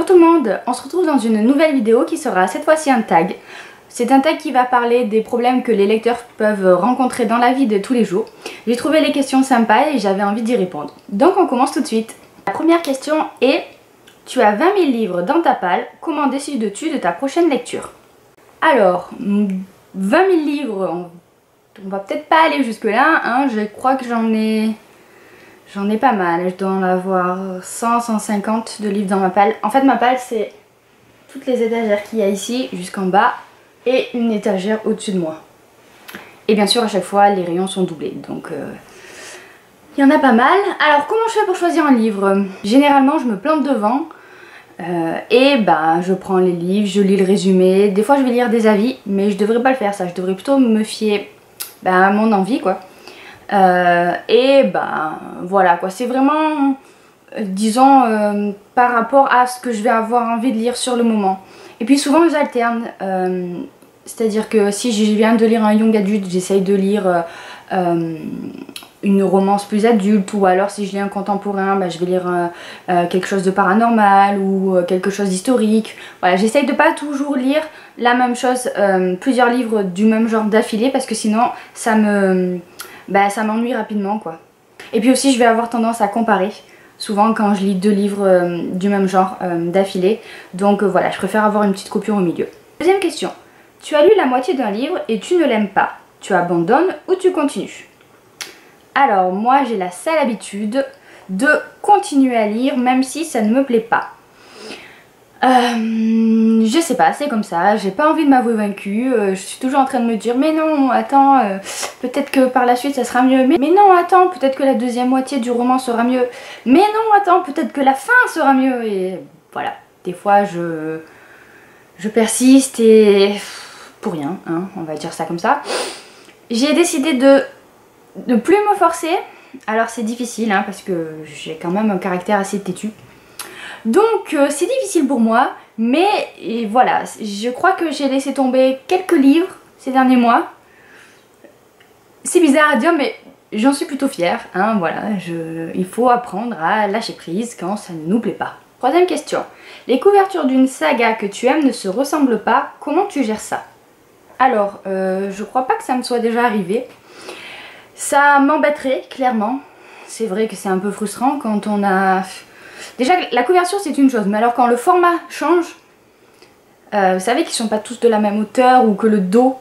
Bonjour tout le monde, on se retrouve dans une nouvelle vidéo qui sera cette fois-ci un tag. C'est un tag qui va parler des problèmes que les lecteurs peuvent rencontrer dans la vie de tous les jours. J'ai trouvé les questions sympas et j'avais envie d'y répondre. Donc on commence tout de suite. La première question est: tu as 20 000 livres dans ta palle, comment décides-tu de ta prochaine lecture? Alors, 20 000 livres, on va peut-être pas aller jusque là, hein. Je crois que j'en ai pas mal, je dois en avoir 100, 150 de livres dans ma palle. En fait ma palle c'est toutes les étagères qu'il y a ici jusqu'en bas et une étagère au-dessus de moi. Et bien sûr à chaque fois les rayons sont doublés, donc il y en a pas mal. Alors comment je fais pour choisir un livre? Généralement je me plante devant et je prends les livres, je lis le résumé. Des fois je vais lire des avis, mais je devrais pas le faire ça, je devrais plutôt me fier à mon envie quoi. Voilà quoi, c'est vraiment disons par rapport à ce que je vais avoir envie de lire sur le moment. Et puis souvent j'alterne, c'est à dire que si je viens de lire un young adulte, j'essaye de lire une romance plus adulte, ou alors si je lis un contemporain, je vais lire quelque chose de paranormal ou quelque chose d'historique. Voilà, j'essaye de pas toujours lire la même chose, plusieurs livres du même genre d'affilée, parce que sinon ça m'ennuie rapidement quoi. Et puis aussi je vais avoir tendance à comparer souvent quand je lis deux livres du même genre d'affilée. Donc voilà, je préfère avoir une petite coupure au milieu. Deuxième question: tu as lu la moitié d'un livre et tu ne l'aimes pas. Tu abandonnes ou tu continues? Alors moi j'ai la sale habitude de continuer à lire même si ça ne me plaît pas. Je sais pas, c'est comme ça, j'ai pas envie de m'avouer vaincue, je suis toujours en train de me dire mais non, attends, peut-être que par la suite ça sera mieux, mais non, attends, peut-être que la deuxième moitié du roman sera mieux, mais non, attends, peut-être que la fin sera mieux, et voilà, des fois je persiste et pour rien, hein, on va dire ça comme ça. J'ai décidé de ne plus me forcer, alors c'est difficile hein, parce que j'ai quand même un caractère assez têtu. Donc c'est difficile pour moi, mais voilà, je crois que j'ai laissé tomber quelques livres ces derniers mois. C'est bizarre à dire, mais j'en suis plutôt fière, hein, voilà, il faut apprendre à lâcher prise quand ça ne nous plaît pas. Troisième question: les couvertures d'une saga que tu aimes ne se ressemblent pas, comment tu gères ça? Alors, je crois pas que ça me soit déjà arrivé. Ça m'embêterait, clairement. C'est vrai que c'est un peu frustrant quand on a... Déjà, la couverture c'est une chose, mais alors quand le format change, vous savez qu'ils sont pas tous de la même hauteur ou que le dos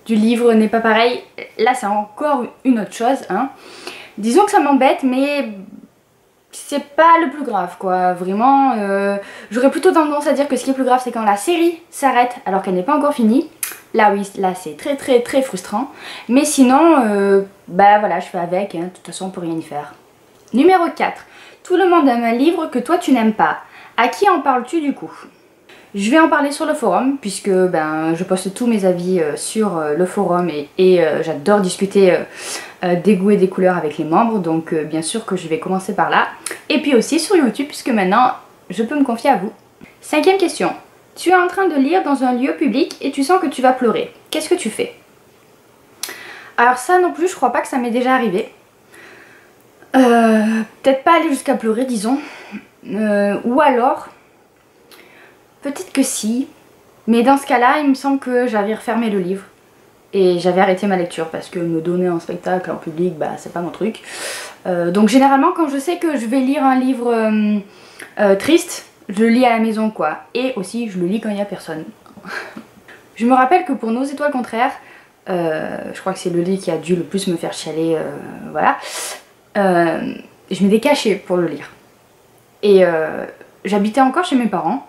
du livre n'est pas pareil, là c'est encore une autre chose, hein. Disons que ça m'embête, mais c'est pas le plus grave quoi, vraiment. J'aurais plutôt tendance à dire que ce qui est plus grave c'est quand la série s'arrête alors qu'elle n'est pas encore finie. Là oui, là c'est très frustrant, mais sinon, voilà, je fais avec, hein. De toute façon on peut rien y faire. Numéro 4. Tout le monde aime un livre que toi tu n'aimes pas. À qui en parles-tu du coup? Je vais en parler sur le forum puisque je poste tous mes avis sur le forum et j'adore discuter des goûts et des couleurs avec les membres, donc bien sûr que je vais commencer par là. Et puis aussi sur YouTube puisque maintenant je peux me confier à vous. Cinquième question: tu es en train de lire dans un lieu public et tu sens que tu vas pleurer. Qu'est-ce que tu fais? Alors ça non plus, je crois pas que ça m'est déjà arrivé. Peut-être pas aller jusqu'à pleurer disons, ou alors peut-être que si, mais dans ce cas là il me semble que j'avais refermé le livre et j'avais arrêté ma lecture parce que me donner un spectacle en public c'est pas mon truc. Donc généralement quand je sais que je vais lire un livre triste, je le lis à la maison quoi, et aussi je le lis quand il n'y a personne. Je me rappelle que pour Nos étoiles contraires, je crois que c'est le livre qui a dû le plus me faire chialer, voilà. Je m'étais cachée pour le lire et j'habitais encore chez mes parents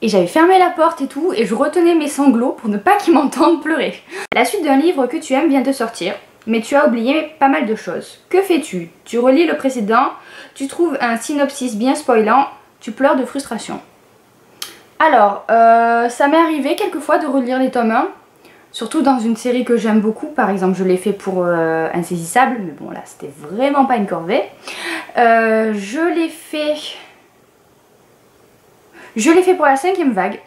et j'avais fermé la porte et tout et je retenais mes sanglots pour ne pas qu'ils m'entendent pleurer. La suite d'un livre que tu aimes vient de sortir mais tu as oublié pas mal de choses. Que fais-tu? Tu relis le précédent, tu trouves un synopsis bien spoilant, tu pleures de frustration. Alors ça m'est arrivé quelquefois de relire les tomes 1. Surtout dans une série que j'aime beaucoup, par exemple je l'ai fait pour Insaisissable, mais bon là c'était vraiment pas une corvée. Je l'ai fait pour la 5e vague,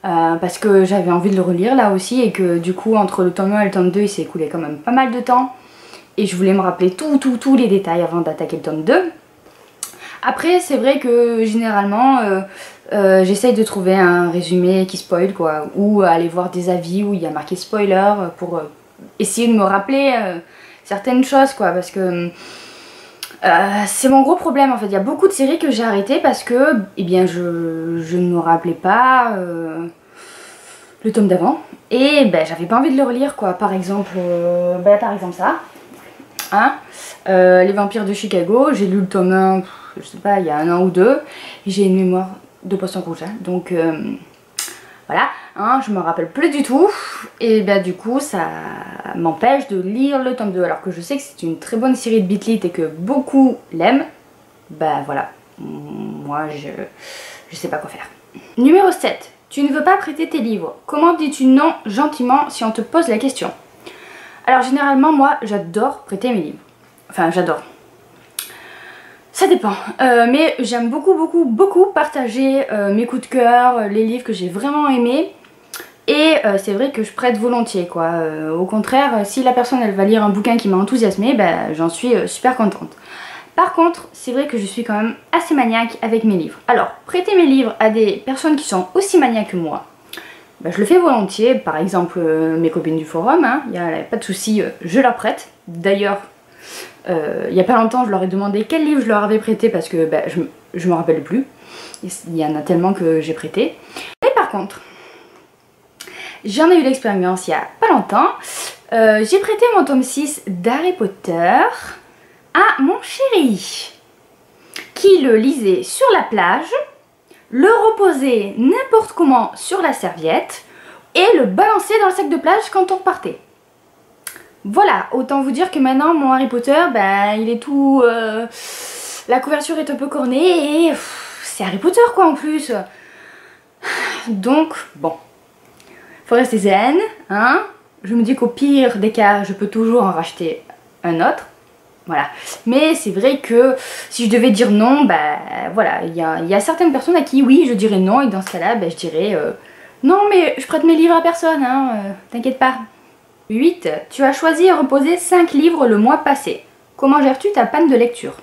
parce que j'avais envie de le relire là aussi et que du coup entre le tome 1 et le tome 2 il s'est écoulé quand même pas mal de temps. Et je voulais me rappeler tous les détails avant d'attaquer le tome 2. Après c'est vrai que généralement j'essaye de trouver un résumé qui spoil quoi, ou aller voir des avis où il y a marqué spoiler pour essayer de me rappeler certaines choses quoi, parce que c'est mon gros problème en fait. Il y a beaucoup de séries que j'ai arrêtées parce que eh bien, je ne me rappelais pas le tome d'avant et ben, j'avais pas envie de le relire quoi. Par exemple ça, hein, Les Vampires de Chicago, j'ai lu le tome 1, je sais pas, il y a 1 an ou 2, j'ai une mémoire de poisson rouge, hein, donc voilà, hein, je me rappelle plus du tout et ben du coup ça m'empêche de lire le tome 2 alors que je sais que c'est une très bonne série de Beat Lit et que beaucoup l'aiment. Ben voilà, moi je sais pas quoi faire. Numéro 7. Tu ne veux pas prêter tes livres. Comment dis-tu non gentiment si on te pose la question? Alors généralement moi j'adore prêter mes livres. Enfin j'adore. Ça dépend, mais j'aime beaucoup partager mes coups de cœur, les livres que j'ai vraiment aimés. Et c'est vrai que je prête volontiers quoi. Au contraire, si la personne elle va lire un bouquin qui m'a enthousiasmée, ben, j'en suis super contente. Par contre, c'est vrai que je suis quand même assez maniaque avec mes livres. Alors, prêter mes livres à des personnes qui sont aussi maniaques que moi, ben, je le fais volontiers. Par exemple, mes copines du forum, hein, y a pas de souci, je leur prête. D'ailleurs, il y a pas longtemps, je leur ai demandé quel livre je leur avais prêté parce que ben, je me rappelle plus. Il y en a tellement que j'ai prêté. Mais par contre, j'en ai eu l'expérience il y a pas longtemps. J'ai prêté mon tome 6 d'Harry Potter à mon chéri, qui le lisait sur la plage, le reposait n'importe comment sur la serviette et le balançait dans le sac de plage quand on repartait. Voilà, autant vous dire que maintenant mon Harry Potter, ben, il est tout... la couverture est un peu cornée et c'est Harry Potter quoi en plus. Donc, bon, faut rester zen, hein. Je me dis qu'au pire des cas, je peux toujours en racheter un autre. Voilà, mais c'est vrai que si je devais dire non, bah voilà, il y a certaines personnes à qui oui je dirais non et dans ce cas là bah, je dirais non mais je prête mes livres à personne, hein, t'inquiète pas. 8. Tu as choisi et reposé 5 livres le mois passé. Comment gères-tu ta panne de lecture?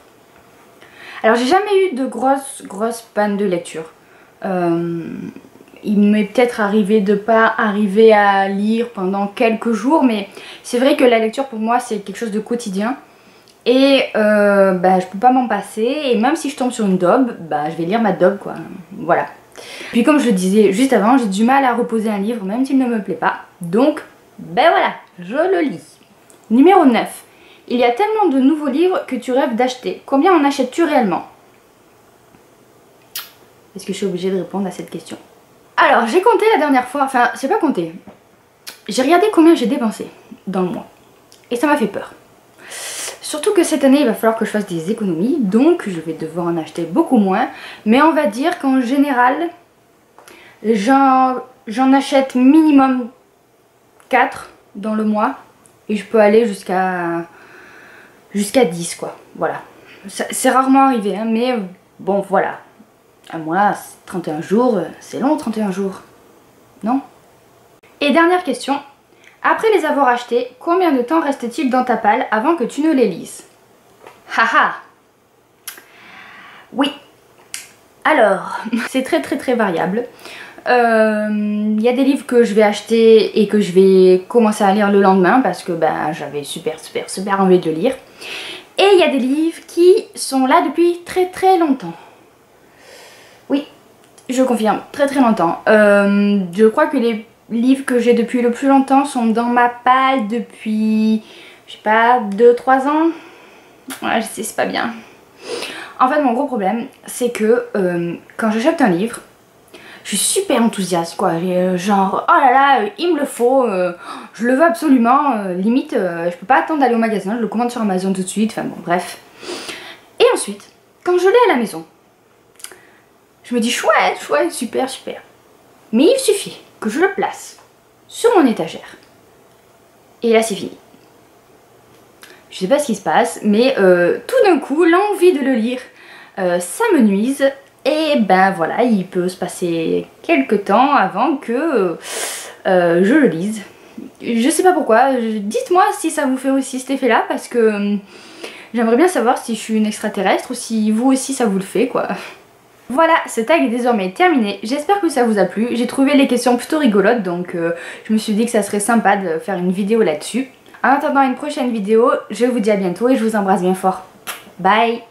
Alors j'ai jamais eu de grosse panne de lecture. Il m'est peut-être arrivé de pas arriver à lire pendant quelques jours, mais c'est vrai que la lecture pour moi c'est quelque chose de quotidien. Et bah, je peux pas m'en passer et même si je tombe sur une daube, bah, je vais lire ma daube quoi, voilà. Puis comme je le disais juste avant, j'ai du mal à reposer un livre même s'il ne me plaît pas, donc ben voilà, je le lis. Numéro 9. Il y a tellement de nouveaux livres que tu rêves d'acheter. Combien en achètes-tu réellement? Est-ce que je suis obligée de répondre à cette question? Alors j'ai compté la dernière fois, enfin c'est pas compté. J'ai regardé combien j'ai dépensé dans le mois et ça m'a fait peur. Surtout que cette année il va falloir que je fasse des économies, donc je vais devoir en acheter beaucoup moins. Mais on va dire qu'en général, j'en achète minimum 4 dans le mois. Et je peux aller jusqu'à 10 quoi, voilà. C'est rarement arrivé, hein, mais bon voilà. Un mois, 31 jours, c'est long 31 jours, non? Et dernière question. Après les avoir achetés, combien de temps reste-t-il dans ta palle avant que tu ne les lises? Haha. Oui. Alors, c'est très variable. Il y a des livres que je vais acheter et que je vais commencer à lire le lendemain parce que ben, j'avais super envie de lire. Et il y a des livres qui sont là depuis très longtemps. Oui, je confirme, très longtemps. Je crois que les livres que j'ai depuis le plus longtemps sont dans ma palle depuis, je sais pas, 2-3 ans. Ouais, je sais, c'est pas bien. En fait, mon gros problème, c'est que quand j'achète un livre, je suis super enthousiaste quoi, genre oh là là, il me le faut, je le veux absolument, limite je peux pas attendre d'aller au magasin, je le commande sur Amazon tout de suite, enfin bon bref. Et ensuite, quand je l'ai à la maison, je me dis chouette, super. Mais il suffit que je le place sur mon étagère. Et là c'est fini. Je sais pas ce qui se passe, mais tout d'un coup, l'envie de le lire, ça me nuise. Et ben voilà, il peut se passer quelques temps avant que je le lise. Je sais pas pourquoi, dites-moi si ça vous fait aussi cet effet là, parce que J'aimerais bien savoir si je suis une extraterrestre ou si vous aussi ça vous le fait quoi. Voilà, ce tag est désormais terminé, j'espère que ça vous a plu, j'ai trouvé les questions plutôt rigolotes donc je me suis dit que ça serait sympa de faire une vidéo là-dessus. En attendant une prochaine vidéo, je vous dis à bientôt et je vous embrasse bien fort. Bye!